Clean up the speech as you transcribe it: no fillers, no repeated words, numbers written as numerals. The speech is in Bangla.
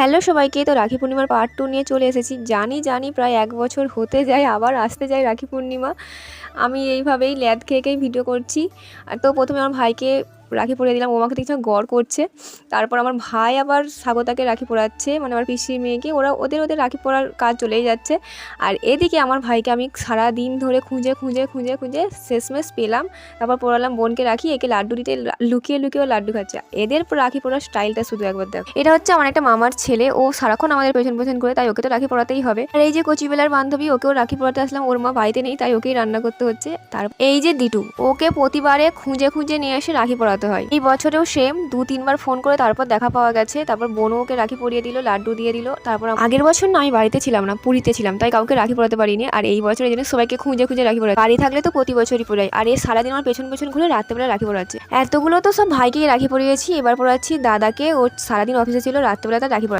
হ্যালো সবাইকে, তো রাখি পূর্ণিমার পার্ট 2 নিয়ে চলে এসেছি। জানি প্রায় 1 বছর হতে যায়, আবার আসতে যায় রাখি পূর্ণিমা। আমি এইভাবেই ল্যাদ খেয়ে ভিডিও করছি। আর তো প্রথমে আমার ভাইকে রাখি পরিয়ে দিলাম, ও আমাকে দেখছি গড় করছে। তারপর আমার ভাই আবার স্বাগতাকে রাখি পরাচ্ছে, মানে আমার পিসির মেয়েকে। ওদের রাখি পরার কাজ চলেই যাচ্ছে। আর এদিকে আমার ভাইকে আমি সারা দিন ধরে খুঁজে শেষমেশ পেলাম। তারপর পরালাম বোনকে রাখি, একে লাড্ডু দিতে লুকিয়ে লাড্ডু খাচ্ছে। এদের রাখি পরার স্টাইলটা শুধু একবার দেখো। এটা হচ্ছে আমার একটা মামার ছেলে, ও সারাক্ষণ আমাদের পেছন করে, তাই ওকে তো রাখি পরাতেই হবে। আর এই যে কচিবেলার বান্ধবী, ওকেও রাখি পরাতে আসলাম। ওর মা বাড়িতে নেই, তাই ওকেই রান্না করতে হচ্ছে। তারপর এই যে দিটু, ওকে প্রতিবারে খুঁজে নিয়ে এসে রাখি পরাতে হয়। এই বছরেও সেম 2-3 বার ফোন করে তারপর দেখা পাওয়া গেছে। তারপর বোনও ওকে রাখি পরিয়ে দিল, লাড্ডু দিয়ে দিল। তারপর আগের বছর না, আমি বাড়িতে ছিলাম না, পুরীতে ছিলাম, তাই কাউকে রাখি পরাতে পারিনি। আর এই বছর এই জন্য সবাইকে খুঁজে রাখি পরাই। বাড়ি থাকলে তো প্রতি বছরই পরাই। আর এই সারাদিন আমার পেছন ঘুরে রাত্রেবেলা রাখি পরাচ্ছে। এতগুলো তো সব ভাইকেই রাখি পরিয়েছি, এবার পরাচ্ছি দাদাকে। ও সারাদিন অফিসে ছিল, রাত্রেবেলা তার রাখি পরা।